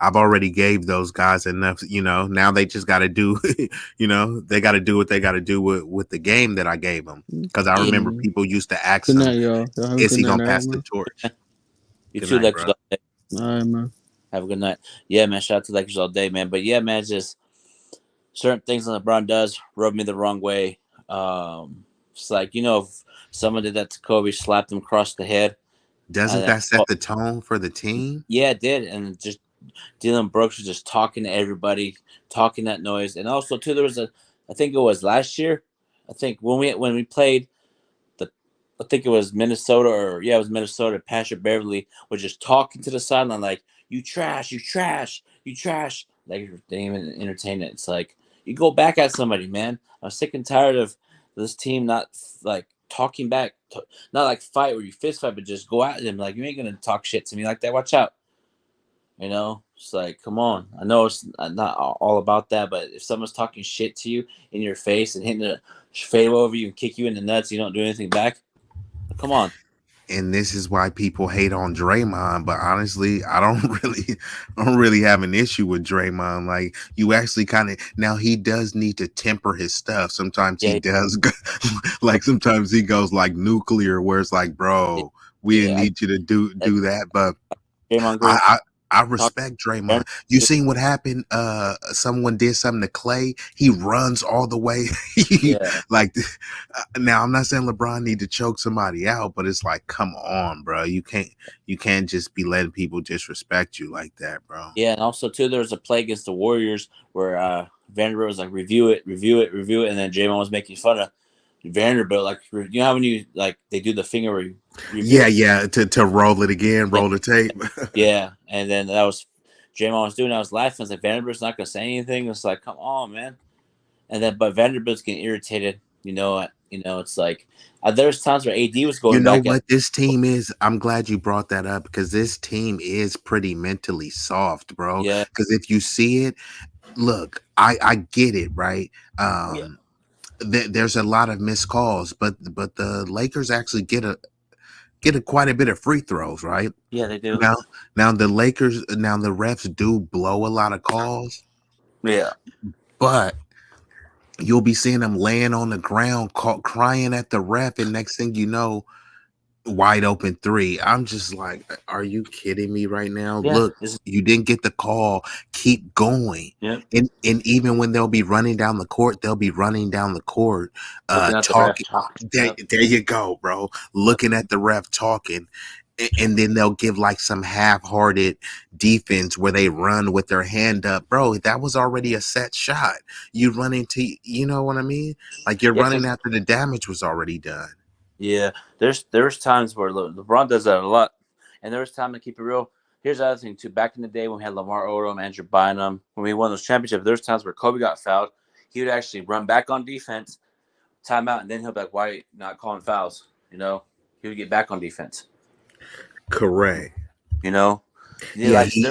I've already gave those guys enough, now they just got to do, they got to do what they got to do with the game that I gave them. Because I remember people used to ask him, is he going to pass the torch? You too, Lakers all day. All right, man. Have a good night. Yeah, man. Shout out to Lakers all day, man. But yeah, man, just certain things that LeBron does rub me the wrong way. It's like, if someone did that to Kobe, slapped him across the head. Doesn't that set the tone for the team? Yeah, it did. And just Dylan Brooks was just talking to everybody, talking that noise. And also, too, there was I think it was last year. I think when we played I think it was Minnesota it was Minnesota. Patrick Beverly was just talking to the sideline like, you trash, you trash, you trash. Like, they didn't even entertain it. It's like, you go back at somebody, man. I'm sick and tired of this team not like talking back, not like fight where you fist fight, but just go at them. Like, you ain't gonna talk shit to me like that. Watch out. It's like, come on. I know it's not all about that, but if someone's talking shit to you in your face and hitting a fade over you and kick you in the nuts, you don't do anything back. Come on. And this is why people hate on Draymond, but honestly, I don't really have an issue with Draymond. Like, you actually kind of, now he does need to temper his stuff. Sometimes he does, like sometimes he goes like nuclear, where it's like, bro, we didn't need you to do that. But I respect Draymond. You seen what happened? Someone did something to Clay. He runs all the way. Like, now I'm not saying LeBron need to choke somebody out, but it's like, come on, bro. You can't just be letting people disrespect you like that, bro. Yeah, and also too, there was a play against the Warriors where Vanderbilt was like, review it, and then Draymond was making fun of Vanderbilt, like, how when you like they do the finger where to roll it again, roll the tape. Yeah, and then that was Draymond was doing. I was laughing. I was like, Vanderbilt's not gonna say anything. It's like, come on, man. And then, but Vanderbilt's getting irritated. It's like there's times where AD was going. This team is. I'm glad you brought that up because this team is pretty mentally soft, bro. Yeah. Because if you see it, look, I get it, right? There's a lot of missed calls, but the Lakers actually get quite a bit of free throws, right? Yeah, they do. Now the refs do blow a lot of calls. Yeah, but you'll be seeing them laying on the ground, crying at the ref, and next thing you know, wide open three. I'm just like, are you kidding me right now? Yeah, Look, you didn't get the call. Keep going. Yep. And even when they'll be running down the court, Looking at the talking. ref. There you go, bro. Looking at the ref talking. And then they'll give like some half-hearted defense where they run with their hand up. Bro, that was already a set shot. You run into, you know what I mean? Like you're running after the damage was already done. Yeah, there's times where LeBron does that a lot, and there's time to keep it real. Here's the other thing too. Back in the day when we had Lamar Odom, Andrew Bynum, when we won those championships, there's times where Kobe got fouled. He would actually run back on defense, timeout, and then he'll be like, "Why not calling fouls?" You know, he would get back on defense. Correct. You know, yeah, he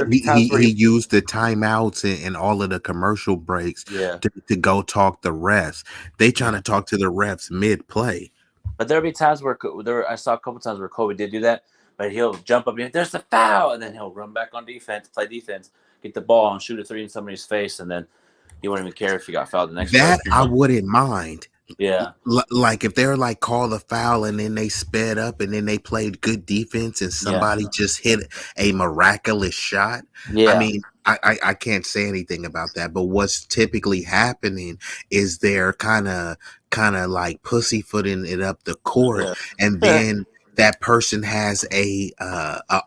used the timeouts and all of the commercial breaks to go talk the refs. They trying to talk to the refs mid-play. But there'll be times where I saw a couple times where Kobe did do that, but he'll jump up and there's the foul, and then he'll run back on defense, play defense, get the ball, and shoot a three in somebody's face, and then he wouldn't even care if he got fouled the next. That I wouldn't mind. Yeah, like if they're like call a foul and then they sped up and then they played good defense and somebody just hit a miraculous shot. Yeah, I mean, I can't say anything about that, but what's typically happening is they're kind of like pussyfooting it up the court, and then that person has a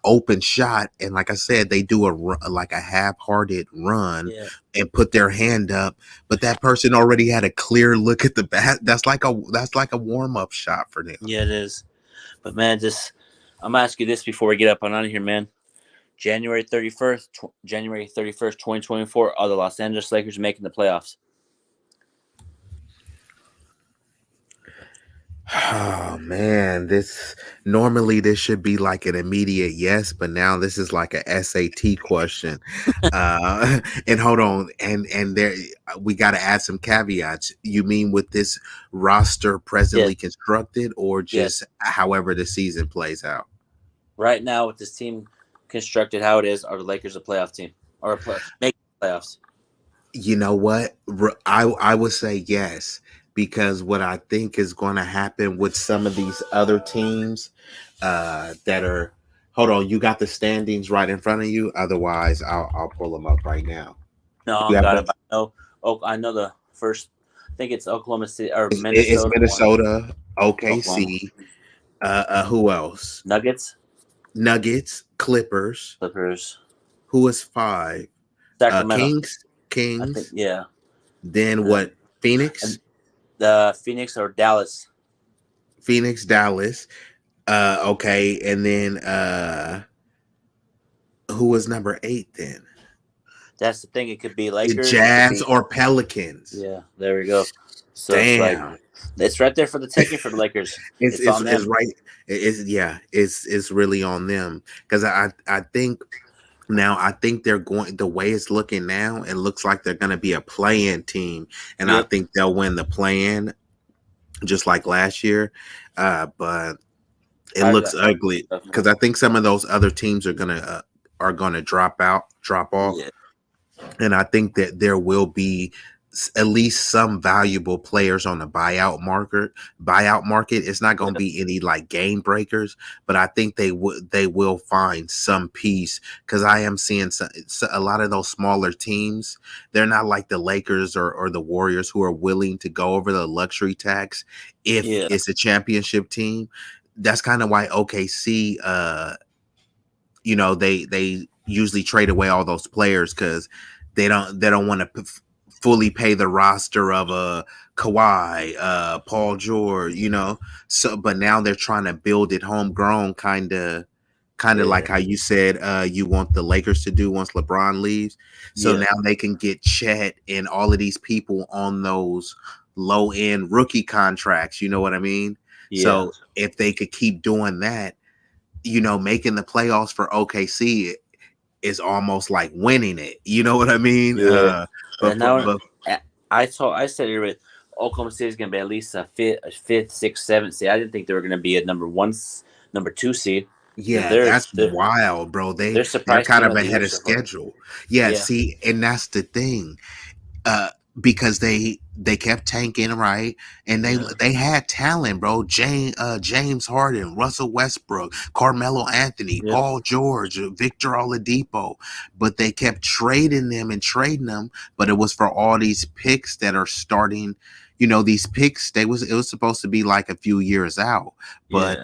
open shot, and like I said, they do a half-hearted run and put their hand up, but that person already had a clear look at the bat. That's like a warm-up shot for them. Yeah, it is. But man, I'm gonna ask you this before we get up and out of here, man. January 31st, 2024, are the Los Angeles Lakers making the playoffs? Oh man, this should be like an immediate yes, but now this is like a SAT question. And hold on, and there we got to add some caveats. You mean with this roster presently constructed, or just however the season plays out? Right now, with this team constructed how it is, are the Lakers a playoff team or make playoffs? You know what? I would say yes. Because what I think is going to happen with some of these other teams that are – hold on, you got the standings right in front of you? Otherwise, I'll pull them up right now. No, I know the first – I think it's Oklahoma City or Minnesota. It's Minnesota, OKC. Who else? Nuggets, Clippers. Who is 5? Sacramento. Kings. I think, Then what? Phoenix? Phoenix or Dallas. Phoenix, Dallas. Okay, and then who was number 8 then? That's the thing. It could be Lakers, the Jazz, or Pelicans. Yeah, there we go. So damn, it's right there for the taking for the Lakers. It's on them. Right. It's really on them because I think. Now, I think they're going the way it's looking now. It looks like they're going to be a play-in team, and I think they'll win the play-in, just like last year. But it looks ugly because I think some of those other teams are gonna drop off, and I think that there will be at least some valuable players on the buyout market. It's not going to be any like game breakers, but I think they will find some piece because I am seeing a lot of those smaller teams. They're not like the Lakers or the Warriors who are willing to go over the luxury tax if it's a championship team. That's kind of why OKC, they usually trade away all those players because they don't want to fully pay the roster of a Kawhi, Paul George, So, but now they're trying to build it homegrown, kind of like how you said you want the Lakers to do once LeBron leaves. So now they can get Chet and all of these people on those low end rookie contracts. You know what I mean? Yeah. So if they could keep doing that, making the playoffs for OKC is almost like winning it. You know what I mean? Yeah. I said it. Oklahoma City is going to be at least a fifth, sixth, seventh seed. I didn't think they were going to be a number 2 seed. Yeah, that's wild, bro. They're kind of ahead of schedule. Yeah, see, and that's the thing. because they kept tanking, right? And they had talent, bro. James Harden, Russell Westbrook, Carmelo Anthony, Yep. Paul George, Victor Oladipo, but they kept trading them, but it was for all these picks that are starting. You know, these picks, it was supposed to be like a few years out, but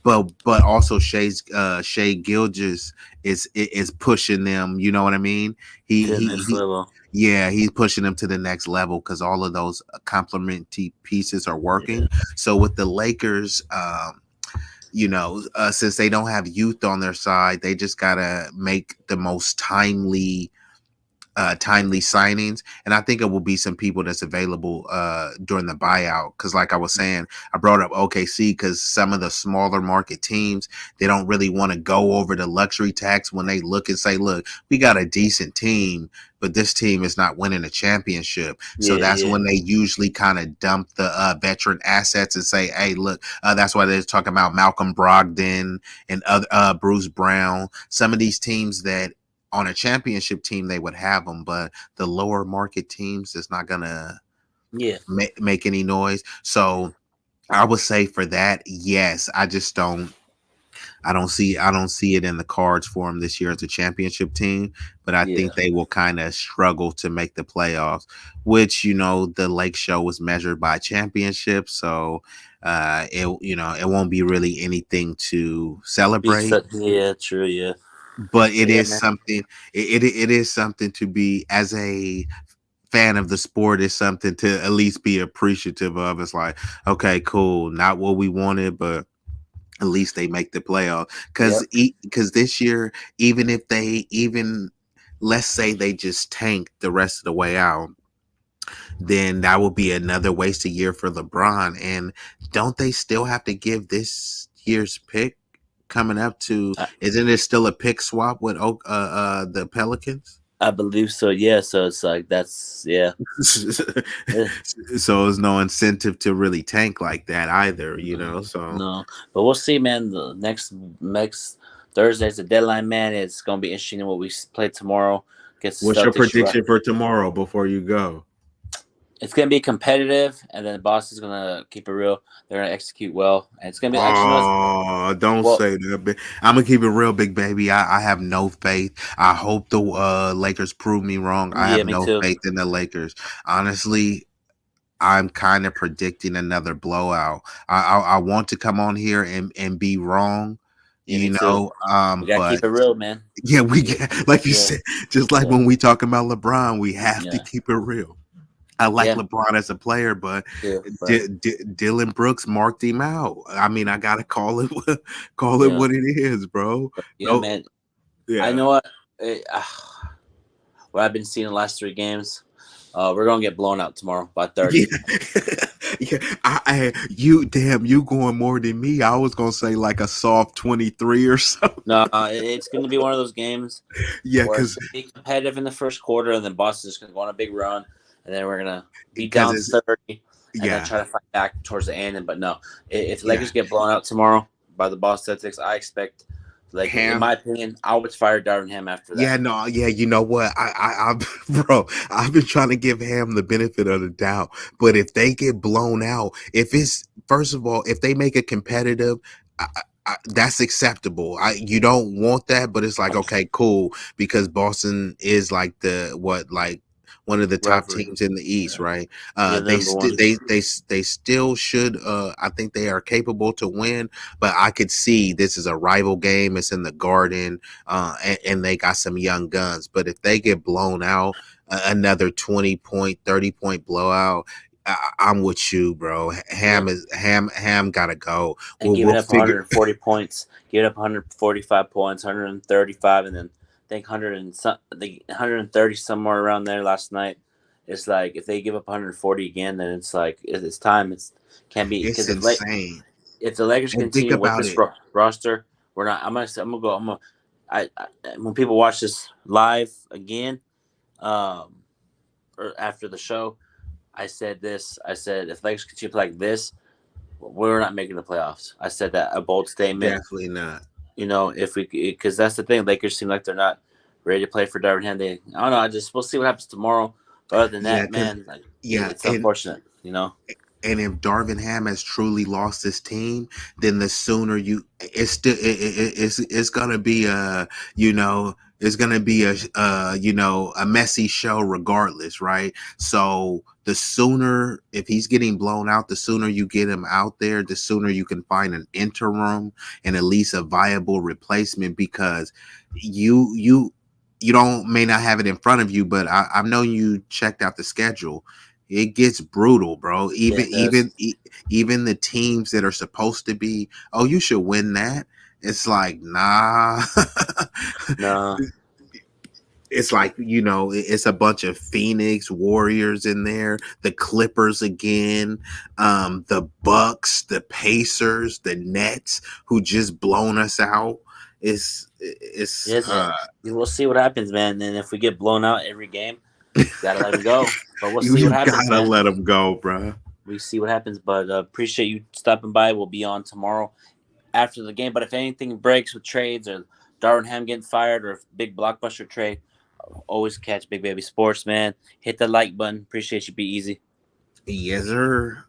but also Shea Gilgeous is pushing them. You know what I mean? To the next level. Yeah, he's pushing them to the next level because all of those complementary pieces are working. So with the Lakers, you know, since they don't have youth on their side, they just gotta make the most timely signings, and I think it will be some people that's available during the buyout, because like I was saying, I brought up OKC because some of the smaller market teams, they don't really want to go over the luxury tax when they look and say, look, we got a decent team, but this team is not winning a championship. So that's when they usually kind of dump the veteran assets and say, hey, look, that's why they're talking about Malcolm Brogdon and other Bruce Brown, some of these teams that on a championship team they would have them, but the lower market teams is not gonna make any noise. So I would say for that, yes, I don't see it in the cards for them this year as a championship team, but I think they will kind of struggle to make the playoffs, which, you know, the Lake Show was measured by championships, so it won't be really anything to celebrate. True. But it is something. It is something to be, as a fan of the sport, is something to at least be appreciative of. It's like, okay, cool, not what we wanted, but at least they make the playoff. Because this year, even if let's say they just tank the rest of the way out, then that will be another wasted year for LeBron. And don't they still have to give this year's pick coming up to? Isn't it still a pick swap with the Pelicans? I believe so. Yeah. So it's like So there's no incentive to really tank like that either, you know. So no, but we'll see, man. The next Thursday's the deadline, man. It's gonna be interesting in what we play tomorrow. What's your prediction for tomorrow before you go? It's gonna be competitive, and then Boston's gonna keep it real. They're gonna execute well, and it's gonna be. Don't say that. I'm gonna keep it real, big baby. I have no faith. I hope the Lakers prove me wrong. I have no faith in the Lakers. Honestly, I'm kind of predicting another blowout. I want to come on here and be wrong. You know, we gotta keep it real, man. Yeah, we get, like you said, just like when we talk about LeBron, we have to keep it real. I like LeBron as a player, but Dylan Brooks marked him out. I mean, I gotta call it what it is, bro. Man. I know what I've been seeing the last 3 games. We're gonna get blown out tomorrow by 30. You going more than me. I was gonna say like a soft 23 or something. No, it's gonna be one of those games. Because be competitive in the first quarter, and then Boston's gonna go on a big run. And then we're gonna be down 30, and then try to fight back towards the end. But no, if the Lakers get blown out tomorrow by the Boston Celtics, I expect, like, in my opinion, I would fire Darvin Ham after that. You know what, bro, I've been trying to give Ham the benefit of the doubt. But if they get blown out, if they make it competitive, that's acceptable. You don't want that, but it's like, okay, cool, because Boston is like one of the top teams in the East, right? They still should. I think they are capable to win, but I could see this is a rival game. It's in the Garden, and they got some young guns. But if they get blown out, another 20-point, 30-point blowout, I'm with you, bro. Ham gotta go. And giving up 140 points, giving up 145 points, 135, and then. I think 130 somewhere around there last night. It's like if they give up 140 again, then it's like it's time. It's can't be. It's insane. If the Lakers continue with this roster, we're not. I'm gonna go. When people watch this live again, or after the show, I said this. I said if Lakers continue to play like we're not making the playoffs. I said that, a bold statement. Definitely not. You know, because that's the thing. Lakers seem like they're not ready to play for Darvin Ham. I don't know. We'll see what happens tomorrow. But other than Yeah, that, 'cause- man, like, yeah, it's unfortunate, you know. And if Darvin Ham has truly lost his team, then the sooner it's still it's gonna be it's gonna be a messy show regardless, right? So the sooner, if he's getting blown out, the sooner you get him out there, the sooner you can find an interim and at least a viable replacement, because you may not have it in front of you, but I know you checked out the schedule. It gets brutal, bro. Even the teams that are supposed to be, oh, you should win that. It's like, nah. No. It's like, it's a bunch of Phoenix Warriors in there, the Clippers again, the Bucks, the Pacers, the Nets, who just blown us out. We'll see what happens, man. And if we get blown out every game, gotta let him go. But we'll see what happens. You gotta let him go, bro. We see what happens. But appreciate you stopping by. We'll be on tomorrow after the game. But if anything breaks with trades or Darvin Ham getting fired or a big blockbuster trade, always catch Big Baby Sports, man. Hit the like button. Appreciate you. Be easy. Yes, sir.